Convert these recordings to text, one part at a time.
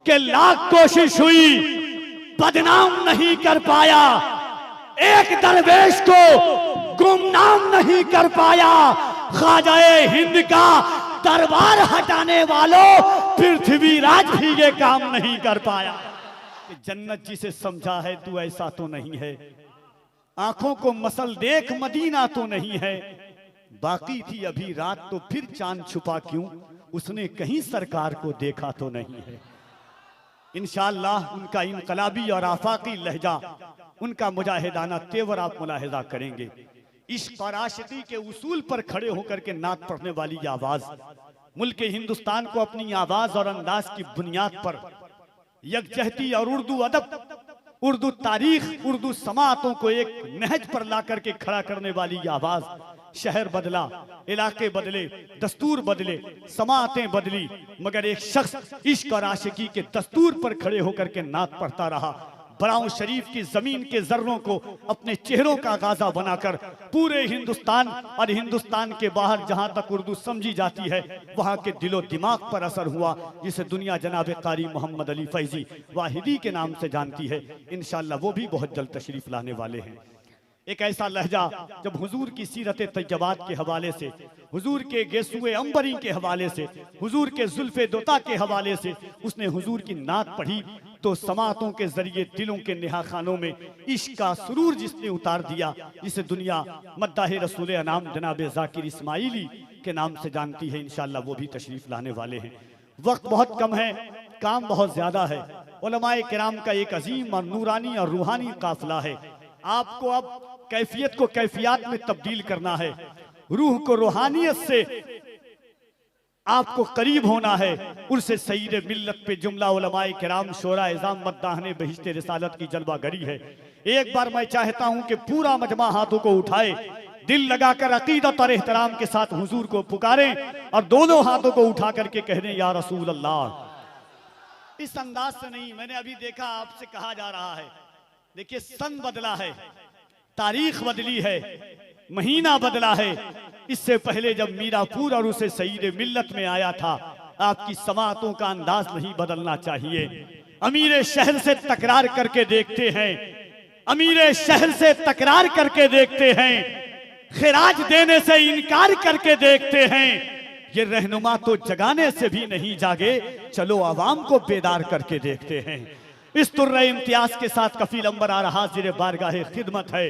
कि लाख कोशिश हुई बदनाम नहीं कर पाया, एक दरवेश को गुमनाम नहीं कर पाया। ख्वाजाए हिंद का दरबार हटाने वालों पृथ्वीराज भी ये काम नहीं कर पाया। कि जन्नत जिसे समझा है तू ऐसा तो नहीं है, आंखों को मसल देख मदीना तो नहीं है, बाकी थी अभी रात तो फिर चांद छुपा क्यों, उसने कहीं सरकार को देखा तो नहीं है। इंशाअल्लाह उनका इनकलाबी और आफाकी लहजा, उनका मुजाहिदाना तेवर आप मुलाहिजा करेंगे। इश्क और आशिकी के उसूल पर खड़े होकर के नात पढ़ने वाली आवाज मुल्क हिंदुस्तान को अपनी आवाज और अंदाज की बुनियाद पर यकजहती और उर्दू अदब, उर्दू तारीख, उर्दू समातों को एक नहज पर ला करके खड़ा करने वाली आवाज। शहर बदला, इलाके बदले, दस्तूर बदले, समातें बदली, मगर एक शख्स इश्क और आशिकी के दस्तूर पर खड़े होकर के नात पढ़ता रहा। बराऊं शरीफ की जमीन के जर्रों को अपने चेहरों का गाजा बनाकर पूरे हिंदुस्तान और हिंदुस्तान के बाहर जहां तक उर्दू समझी जाती है वहां के दिलो दिमाग पर असर हुआ, जिसे दुनिया जनाब कारी मोहम्मद अली फैजी वाहिदी के नाम से जानती है। इंशाअल्लाह वो भी बहुत जल्द तशरीफ लाने वाले हैं। एक ऐसा लहजा जब हुजूर की सीरत तैयबात के हवाले से, हुजूर के गेसुए अंबरी के हवाले से, हुजूर के जुल्फे दोता के हवाले से उसने हुजूर की नात पढ़ी तो समातों के जरिए दिलों के नेहा खानों में इश्क का सुरूर जिसने उतार दिया, जिसे दुनिया मद्दाह रसूल अनाम जनाब जाकिर इस्माइली के नाम से जानती है। इंशाअल्लाह वो भी तशरीफ लाने वाले हैं। वक्त बहुत कम है, काम बहुत ज्यादा है। उलमाए किराम का एक अजीम और नूरानी और रूहानी काफिला है। आपको अब कैफियत को कैफियत में तब्दील करना है, रूह को रूहानियत से आपको करीब होना है। उनसे सईद मिल्लत पे जुमला उलमाए किराम शोरा इज़ाम मद्दाहने बहिश्ते रिसालत की जलवा गरी है। एक बार मैं चाहता हूं कि पूरा मजमा हाथों को उठाए, दिल लगाकर अकीदत और एहतराम के साथ हुजूर को पुकारें और दोनों हाथों को उठा करके कह दें या रसूल अल्लाह। इस अंदाज से नहीं, मैंने अभी देखा आपसे कहा जा रहा है, देखिए सन बदला है, तारीख बदली है, महीना बदला है। इससे पहले जब मीरापुर और उसे सईद मिल्लत में आया था, आपकी समातों का अंदाज नहीं बदलना चाहिए। अमीर शहर से तकरार करके देखते हैं, अमीर शहर से तकरार करके देखते हैं, खिराज देने से इनकार करके देखते हैं। ये रहनुमा तो जगाने से भी नहीं जागे, चलो आवाम को बेदार करके देखते हैं। इस तुर्रे इम्तियाज के साथ कफील अंबर आ रहा हाजिर बारगाहे खिदमत है।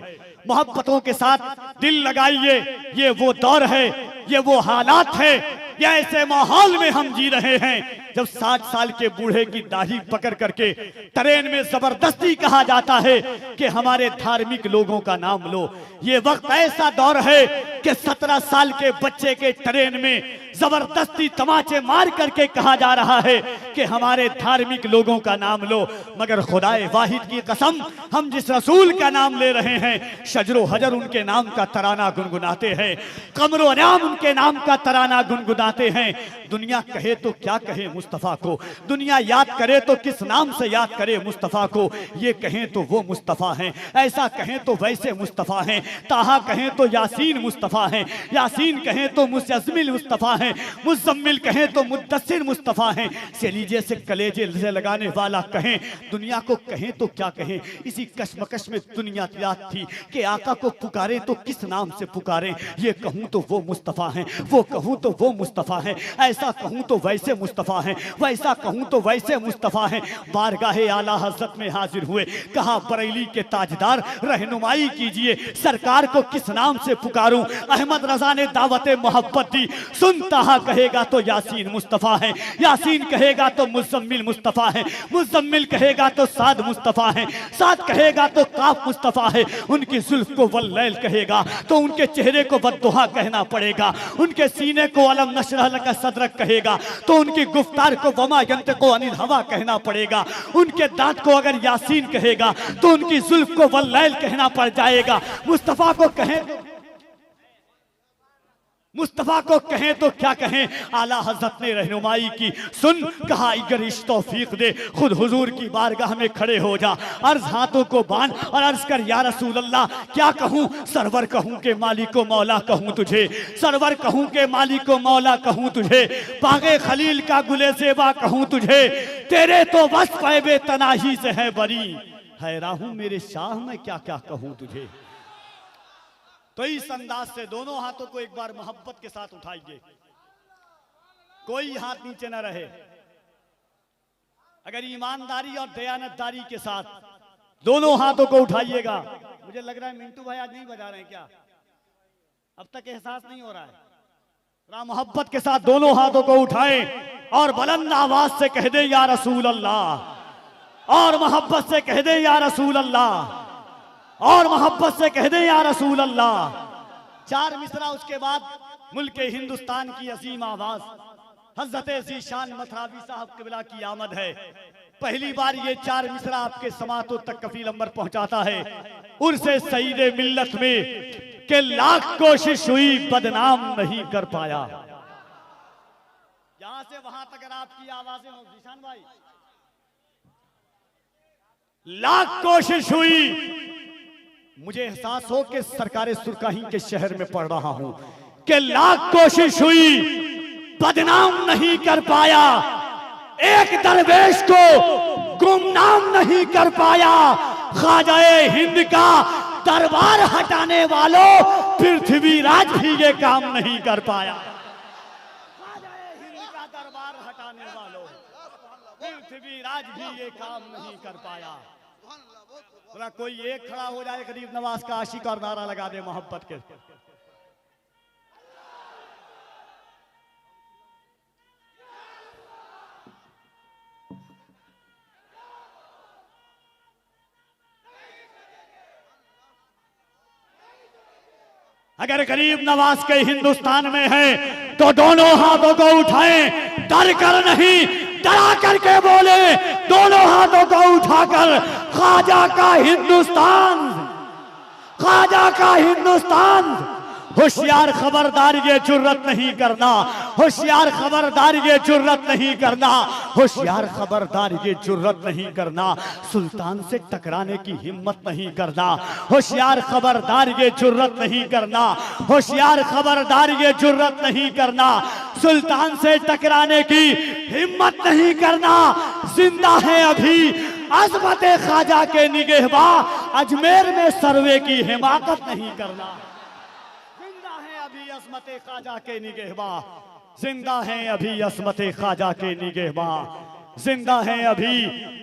मोहब्बतों के साथ दिल लगाइए, ये वो दौर है, ये वो हालात है, ये ऐसे माहौल में हम जी रहे हैं जब 60 साल के बूढ़े की दाढ़ी पकड़ करके ट्रेन में जबरदस्ती कहा जाता है कि हमारे धार्मिक लोगों का नाम लो। ये वक्त ऐसा दौर है कि 17 साल के बच्चे के ट्रेन में जबरदस्ती तमाचे मार करके कहा जा रहा है कि हमारे धार्मिक लोगों का नाम लो। मगर खुदाए वाहिद की कसम, हम जिस रसूल का नाम ले रहे हैं, शजरो हजर उनके नाम का तराना गुनगुनाते हैं, कमरो नाम उनके नाम का तराना गुनगुनाते हैं। दुनिया कहे तो क्या कहे मुस्तफ़ा को, दुनिया याद करे तो किस नाम से याद करे मुस्तफ़ा को। ये कहें तो वो मुस्तफ़ा हैं, ऐसा कहें तो वैसे मुस्तफ़ा हैं, ताहा कहें तो यासीन मुस्तफ़ा हैं, यासीन कहें तो मुज़म्मिल मुस्तफ़ा हैं, मुज़म्मिल कहें तो मुद्दस्सिर मुस्तफ़ा हैं। से लीजिए से कलेजे से लगाने वाला कहें, दुनिया को कहें तो क्या कहें। इसी कश्मकश में दुनिया याद थी कि आका को पुकारे तो किस नाम से पुकारें। ये कहूँ तो वो मुस्तफ़ा हैं, वो कहूँ तो वो मुस्तफ़ा हैं, ऐसा कहूँ तो वैसे मुस्तफ़ा हैं, वैसा कहूँ तो वैसे मुस्तफ़ा हैं। बारगाहे आला हज़रत में हाजिर हुए, कहा बरेली के ताजदार रहनुमाई कीजिए, सरकार को किस नाम से पुकारूं। अहमद रजा ने दावत मोहब्बत दी, सुनता कहेगा तो यासीन मुस्तफ़ा है, यासीन कहेगा तो मुज़म्मिल मुस्तफ़ा है, मुज़म्मिल कहेगा तो साद मुस्तफ़ा है, साद कहेगा तो काफ मुस्तफ़ा है। उनकी जुल्फ को वल्लैल कहेगा तो उनके चेहरे को बद्दुहा कहना पड़ेगा, उनके सीने को अलम नशरह लका सदरक कहेगा तो उनकी गुफ्तार को वमा यंतिक़ु अनिल हवा कहना पड़ेगा। उनके दांत को अगर यासीन कहेगा तो उनकी जुल्फ को वल्लैल कहना पड़ जाएगा। मुस्तफ़ा को कहें मुस्तफा को कहें तो क्या कहें, आला हजरत ने रहनुमाई की। सुन कहा अगर इस तौफीक दे खुद हुजूर की बारगाह में खड़े हो जा, अर्ज हाथों को बांध और अर्ज कर या रसूल अल्लाह क्या कहूँ, सरवर कहूँ के मालिक को मौला कहूँ तुझे, सरवर कहूँ के मालिक को मौला कहूँ तुझे, पागे खलील का गुले सेवा कहूँ तुझे, तेरे तो बस पैबे तनाही से है बरी, हैरान हूँ मेरे शाह मैं क्या क्या कहूँ तुझे। तो इस अंदाज से दोनों हाथों को एक बार मोहब्बत के साथ उठाइए, कोई हाथ नीचे न रहे। अगर ईमानदारी और दयानतदारी के साथ दोनों हाथों को उठाइएगा। मुझे लग रहा है मिंटू भाई आज नहीं बजा रहे हैं क्या, अब तक एहसास नहीं हो रहा है। जरा मोहब्बत के साथ दोनों हाथों को उठाएं और बुलंद आवाज से कह दे या रसूल अल्लाह, और मोहब्बत से कह दे या रसूल अल्लाह, और मोहब्बत से कह दे या रसूल अल्लाह। 4 मिसरा उसके बाद मुल्क हिंदुस्तान की अजीम आवाज हजरत ज़ीशान मथरावी साहब क़िबला की आमद है। पहली बार ये 4 मिसरा आपके समातों तक कफील अंबर पहुंचाता है। उर्से सईदे मिल्लत में के लाख कोशिश हुई बदनाम नहीं कर पाया। यहां से वहां तक अगर आपकी आवाजें हो ज़ीशान भाई, लाख कोशिश हुई, मुझे एहसास हो कि सरकारे सुरकाही के शहर में पढ़ रहा हूं कि लाख कोशिश हुई बदनाम नहीं कर पाया, एक दरवेश को गुमनाम नहीं कर पाया। ख्वाजाए हिंद का दरबार हटाने वालों पृथ्वी राज भी ये काम नहीं कर पाया। ख्वाजाए हिंद का दरबार हटाने वालों पृथ्वी राज भी ये काम नहीं कर पाया। बोला कोई एक खड़ा हो जाए गरीब नवाज का आशिक और नारा लगा दे मोहब्बत के। अगर गरीब नवाज के हिंदुस्तान में है तो दोनों हाथों को उठाएं, डर कर नहीं डरा करके बोले, दोनों हाथों को उठाकर ख्वाजा का हिंदुस्तान, ख्वाजा का हिंदुस्तान। होशियार खबरदार ये जुर्रत नहीं करना, होशियार खबरदार ये जुर्रत नहीं करना, होशियार खबरदार ये जुर्रत नहीं करना, सुल्तान से टकराने की हिम्मत नहीं करना, होशियार खबरदार ये जुर्रत नहीं करना, होशियार खबरदार ये जुर्रत नहीं करना, सुल्तान से टकराने की हिम्मत नहीं करना। जिंदा है अभी अजमत ख्वाजा के निगहबां, अजमेर में सर्वे की हिमाकत नहीं करना। अभी असमत ख्वाजा के निगहबां, जिंदा हैं अभी असमत ख्वाजा के निगहबां, जिंदा हैं अभी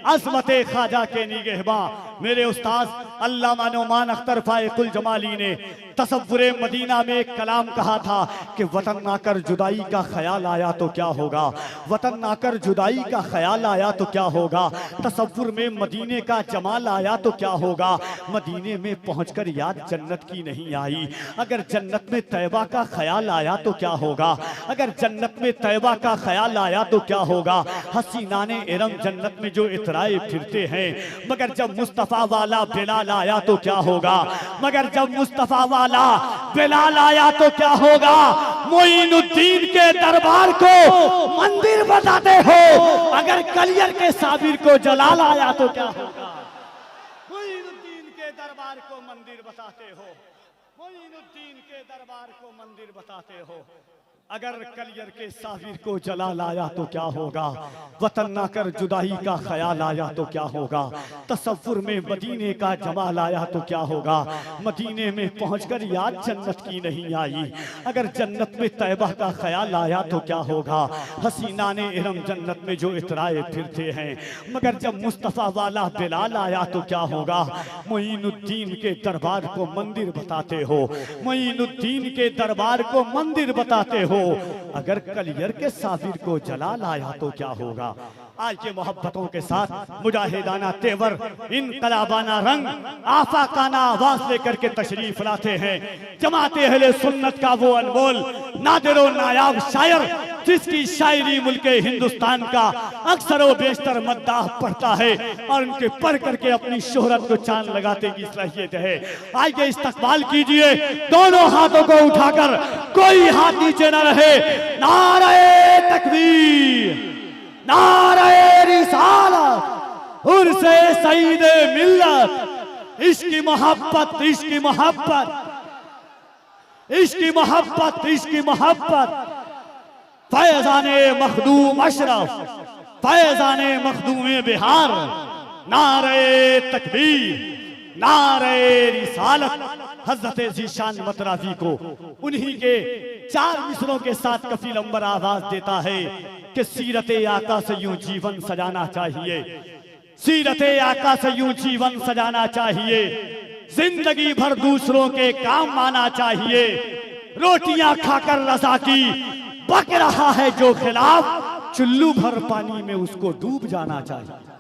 असमत ख्वाजा के निगहबां। मेरे उस्ताद अल्लामा नौमान अख्तर फाइकुल जमाली ने तसव्वुरे मदीना में एक कलाम कहा था कि वतन नाकर जुदाई का ख्याल आया तो क्या होगा, वतन नाकर जुदाई का ख्याल आया तो क्या होगा, तसव्वुर में मदीने का जमाल आया तो क्या होगा, मदीने में पहुंचकर याद जन्नत की नहीं आई। अगर जन्नत में तैबा का ख्याल आया तो क्या होगा, अगर जन्नत में तैबा का ख्याल आया तो क्या होगा। हसीनाने इरम जन्नत में जो इतराए फिरते हैं, मगर जब मुस्तफा वाला बिलाल आया तो क्या होगा, मगर जब मुस्तफा वाला बिलाल आया तो क्या होगा। मोइनुद्दीन के दरबार को मंदिर बताते हो, अगर कलियर के साबिर को जलाल आया तो क्या होगा। मोइनुद्दीन के दरबार को मंदिर बताते हो, मोइनुद्दीन के दरबार को मंदिर बताते हो, अगर कलियर के साबिर को जलाल आया तो क्या होगा। वतन ना कर जुदाई का ख्याल आया तो क्या होगा, तसव्वुर में मदीने का जमाल आया तो क्या होगा। मदीने में पहुंचकर याद जन्नत की नहीं आई, अगर जन्नत में तैबा का ख्याल आया तो क्या होगा। हसीना ने इरम जन्नत में जो इतराए फिरते हैं, मगर जब मुस्तफ़ा वाला बिलाल आया तो क्या होगा। मोइनुद्दीन के दरबार को मंदिर बताते हो, मोइनुद्दीन के दरबार को मंदिर बताते हो, अगर कलियर के साबिर को जलाल आया तो क्या होगा। आज के मोहब्बतों के साथ मुजाहिदाना तेवर, इनकलाबाना रंग, आफाकाना आवाज लेकर के तशरीफ लाते हैं जमाते अहले सुन्नत का वो अनमोल नादिर नायाब शायर जिसकी शायरी मुल्क हिंदुस्तान का अक्सर व बेशतर मद्दाह पढ़ता है और उनके पढ़ करके अपनी शोहरत को चांद लगाते की सलाहियत है। आइए इस्तकबाल कीजिए दोनों हाथों को उठाकर, कोई हाथ नीचे न रहे। नारे तकबीर, नारे रिसालत, उर्से सईदे मिल्लत, इश्की मोहब्बत, इश्की मोहब्बत, इश्की मोहब्बत, इश्की मोहब्बत। फैजाने मखदूम अशरफ, फैजाने मखदूम बिहार। नारे तकबीर, नारे रिसालत। हजरत ज़ीशान मतराजी को उन्हीं के 4 मिसरों के साथ कफील अंबर आवाज देता है कि सीरत आका से यूं जीवन सजाना चाहिए, सीरत आका से यूं जीवन सजाना चाहिए, जिंदगी भर दूसरों के काम आना चाहिए। रोटियां खाकर रज़ा की बक रहा है जो खिलाफ, चुल्लू भर पानी में उसको डूब जाना चाहिए।